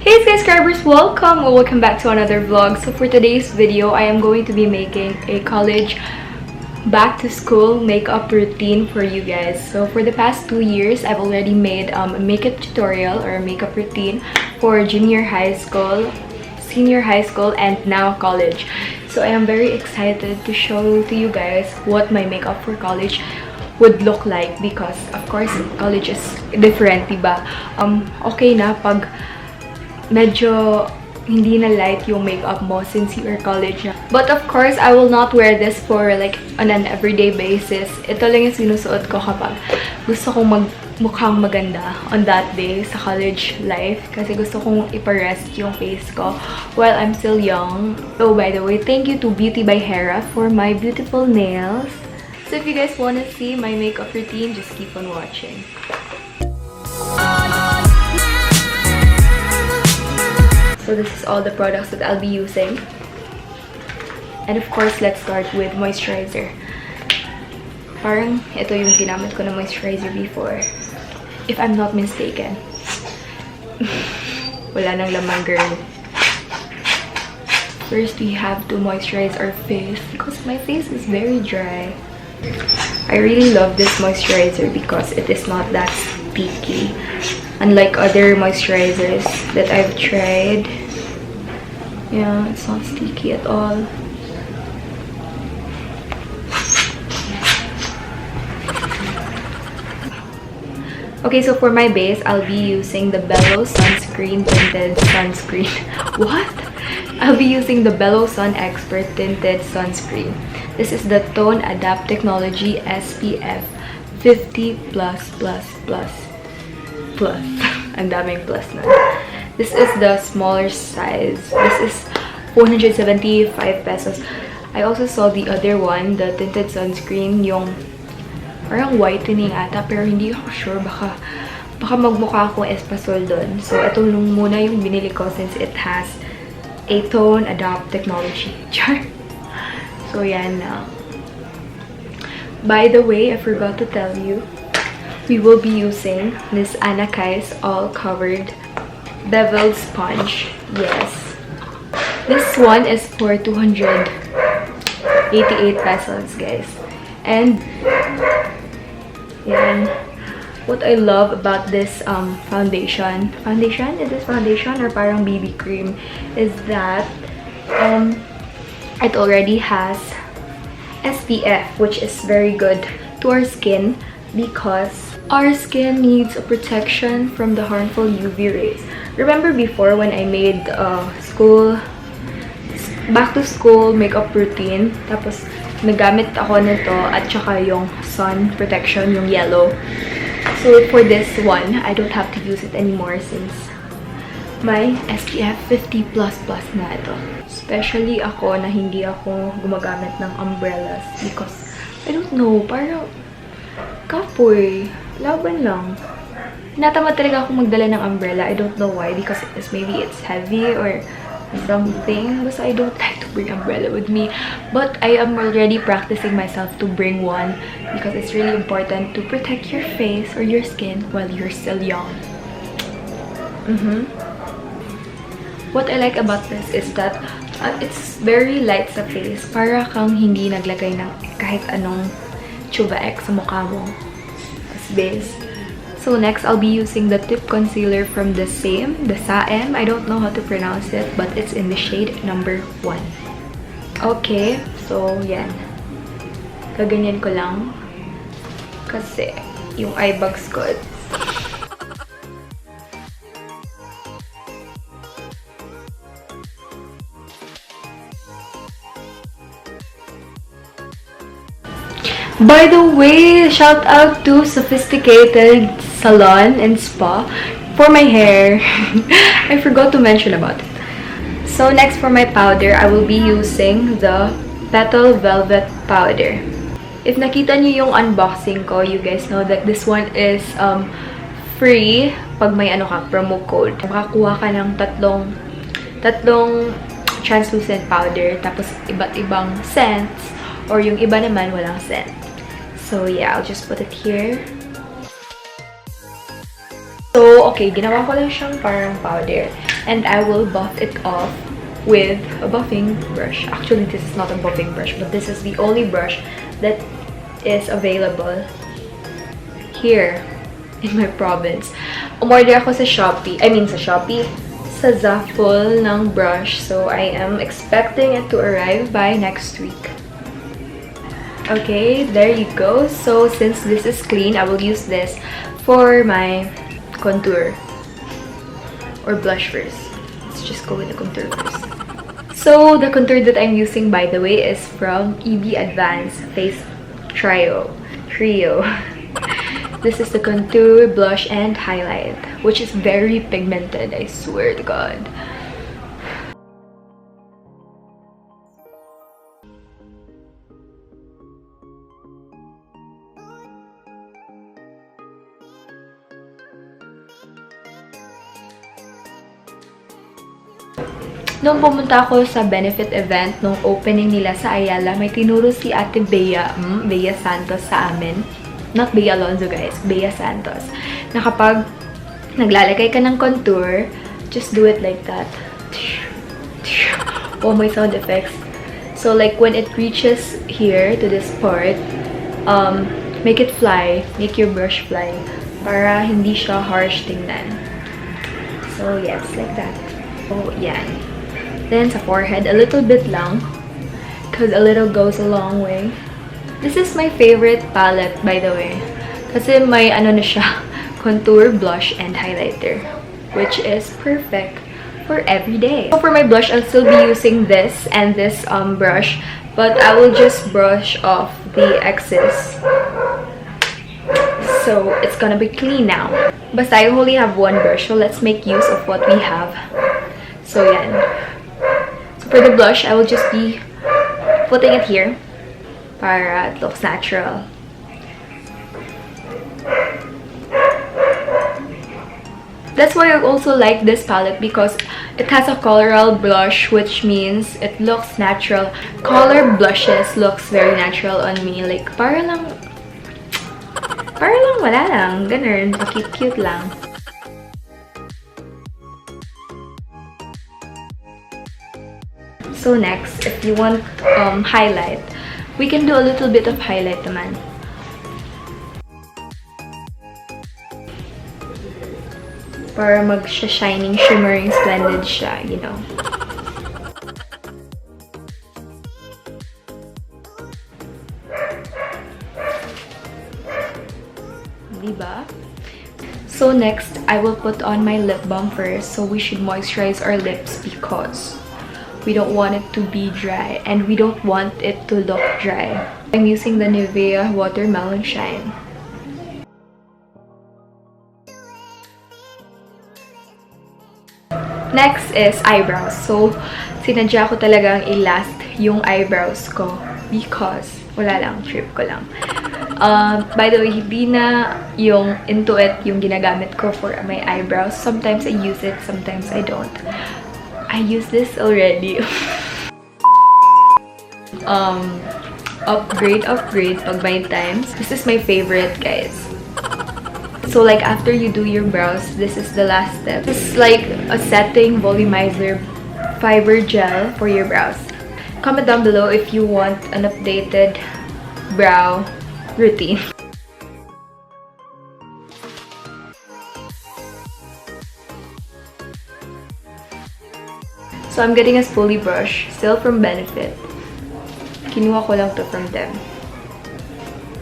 Hey subscribers, welcome back to another vlog. So for today's video, I am going to be making a college back to school makeup routine for you guys. So for the past 2 years, I've already made a makeup tutorial or a makeup routine for junior high school, senior high school, and now college. So I am very excited to show to you guys what my makeup for college would look like, because of course college is different, diba? Okay na pag medyo hindi na light yung makeup mo since you are college na. But of course, I will not wear this for like on an everyday basis. Ito lang yung sinusuot ko kapag gusto kong mukhang maganda on that day sa college life. Kasi gusto kong iparest yung face ko while I'm still young. Oh, by the way, thank you to Beauty by Hera for my beautiful nails. So if you guys wanna see my makeup routine, just keep on watching. So this is all the products that I'll be using. And of course, let's start with moisturizer. Parang ito yung ginamit ko na moisturizer before, if I'm not mistaken. Wala nang laman, girl. First, we have to moisturize our face because my face is very dry. I really love this moisturizer because it is not that sticky. Unlike other moisturizers that I've tried. Yeah, it's not sticky at all. Okay, so for my base, I'll be using the Bello Sunscreen Tinted Sunscreen. What? I'll be using the Bello Sun Expert Tinted Sunscreen. This is the Tone Adapt Technology SPF 50++++. Ang daming plus na. This is the smaller size. This is 475 pesos. I also saw the other one, the tinted sunscreen, yung parang whitening ata, pero hindi ako sure. Baka magmukha akong espasol dun. So, ito muna yung binili ko since it has a Tone Adapt Technology. Char! So, yan na. By the way, I forgot to tell you, we will be using this Anakai's all-covered beveled sponge. Yes. This one is for 288 pesos, guys. And yan. What I love about this foundation, is this foundation or parang BB cream, is that it already has SPF, which is very good to our skin because our skin needs a protection from the harmful UV rays. Remember before when I made back to school makeup routine, tapos nagamit ako nito at saka yung sun protection, yung yellow. So for this one, I don't have to use it anymore since my SPF 50++ na ito. Especially ako na hindi ako gumagamit ng umbrellas because I don't know, parang kapoy. Laban lang. Natamad talaga ako magdala ng umbrella. I don't know why. Because maybe it's heavy or something. Basta I don't like to bring umbrella with me. But I am already practicing myself to bring one. Because it's really important to protect your face or your skin while you're still young. What I like about this is that it's very light sa face. Para kang hindi naglagay ng kahit anong chubaek sa mukha mo. Base. So next, I'll be using the tip concealer from the Saem. I don't know how to pronounce it, but it's in the shade number 1. Okay, so yan. Kaganyan ko lang. Kasi yung eye bags ko. By the way, shout out to Sophisticated Salon and Spa for my hair. I forgot to mention about it. So next, for my powder, I will be using the Petal Velvet Powder. If nakita niyo yung unboxing ko, you guys know that this one is free pag may promo code. Makakuha ka ng tatlong translucent powder, tapos iba't ibang scents, or yung iba naman walang scent. So yeah, I'll just put it here. So okay, ginawa ko lang siyang parang powder. And I will buff it off with a buffing brush. Actually, this is not a buffing brush, but this is the only brush that is available here in my province. Umorder ako sa Shopee. Sa Zaful ng brush. So, I am expecting it to arrive by next week. Okay, there you go. So, since this is clean, I will use this for my contour or blush first. Let's just go with the contour first. So, the contour that I'm using, by the way, is from EB Advanced Face Trio. This is the contour, blush, and highlight, which is very pigmented, I swear to God. Nung pumunta ako sa benefit event, nung opening nila sa Ayala, may tinuro si Ate Bea Santos sa amin. Not Bea Alonzo, guys. Bea Santos. Na kapag naglalagay ka ng contour, just do it like that. Oh, my sound effects. So, like, when it reaches here to this part, make it fly. Make your brush fly. Para hindi siya harsh tingnan. So, yes, like that. Oh, yan. Then, sa forehead, a little bit lang. Because a little goes a long way. This is my favorite palette, by the way. Kasi may ano na siya, contour, blush, and highlighter. Which is perfect for every day. So for my blush, I'll still be using this and this brush. But I will just brush off the excess. So, it's gonna be clean now. Basta I only have one brush, so let's make use of what we have. So, yan. So, for the blush, I will just be putting it here para it looks natural. That's why I also like this palette because it has a coloral blush, which means it looks natural. Color blushes looks very natural on me. Like, para lang wala lang. Ganun. Cute lang. So next, if you want highlight, we can do a little bit of highlight naman. Para mag-shining, shimmering, splendid siya, you know. Diba? So next, I will put on my lip balm first. So we should moisturize our lips because we don't want it to be dry and we don't want it to look dry. I'm using the Nivea Watermelon Shine. Next is eyebrows. So, sinadya ko talagang i-last yung eyebrows ko because wala lang, trip ko lang. By the way, hindi na yung Intuit yung ginagamit ko for my eyebrows. Sometimes I use it, sometimes I don't. I use this already. Upgrade pag may times. This is my favorite, guys. So like after you do your brows, this is the last step. This is like a setting volumizer fiber gel for your brows. Comment down below if you want an updated brow routine. So I'm getting a spoolie brush, still from Benefit. Kinuha ko lang to from them.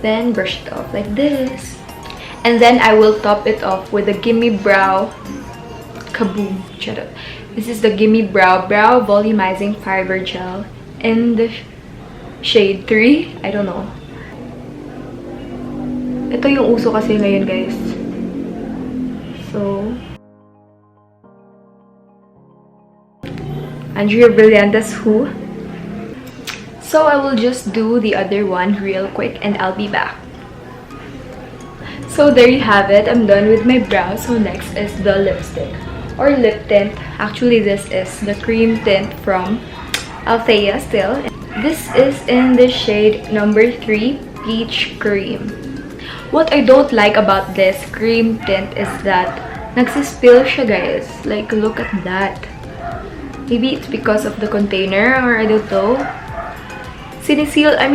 Then brush it off like this. And then I will top it off with the Gimme Brow Kaboom. Shut up. This is the Gimme Brow Volumizing Fiber Gel in the shade 3. I don't know. Ito yung uso kasi ngayon, guys. So, Andrea Brillantes who? So I will just do the other one real quick and I'll be back. So there you have it. I'm done with my brows. So next is the lipstick or lip tint. Actually, this is the cream tint from Althea still. This is in the shade number 3, Peach Cream. What I don't like about this cream tint is that Nagsispill siya, guys. Like, look at that. Maybe it's because of the container or I don't know. Siniseal, I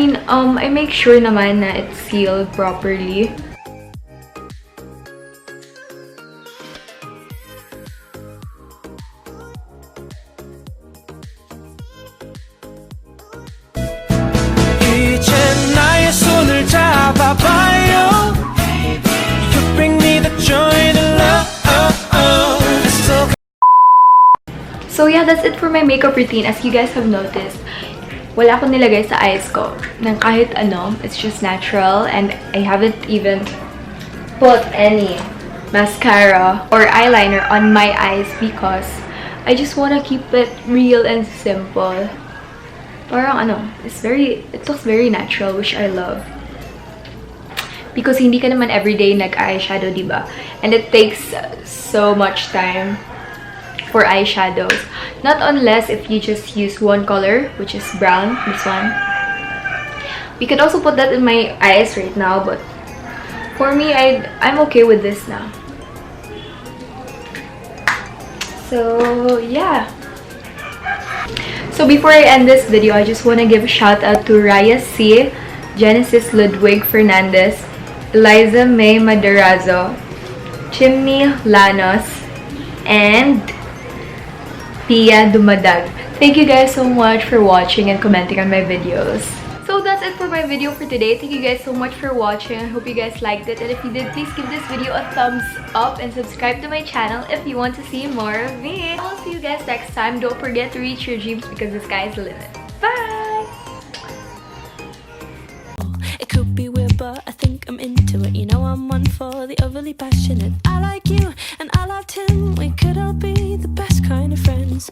make sure naman na it's sealed properly. So yeah, that's it for my makeup routine. As you guys have noticed, wala akong nilagay sa eyes ko ng kahit ano. It's just natural and I haven't even put any mascara or eyeliner on my eyes because I just want to keep it real and simple. Parang it looks very natural, which I love. Because hindi ka naman everyday nag-eyeshadow, diba? And it takes so much time for eyeshadows. Not unless if you just use one color, which is brown, this one. We could also put that in my eyes right now, but for me, I'm okay with this now. So, yeah. So before I end this video, I just want to give a shout out to Raya C, Genesis Ludwig Fernandez, Eliza May Madarazo, Chimney Lanos, and Pia Dumadag. Thank you guys so much for watching and commenting on my videos. So that's it for my video for today. Thank you guys so much for watching. I hope you guys liked it. And if you did, please give this video a thumbs up and subscribe to my channel if you want to see more of me. I'll see you guys next time. Don't forget to reach your dreams because the sky is the limit. Bye! It could be weird, but I think I'm into it. You know I'm one for the overly passionate. I like you and I loved him. We could all be the best kind of friends.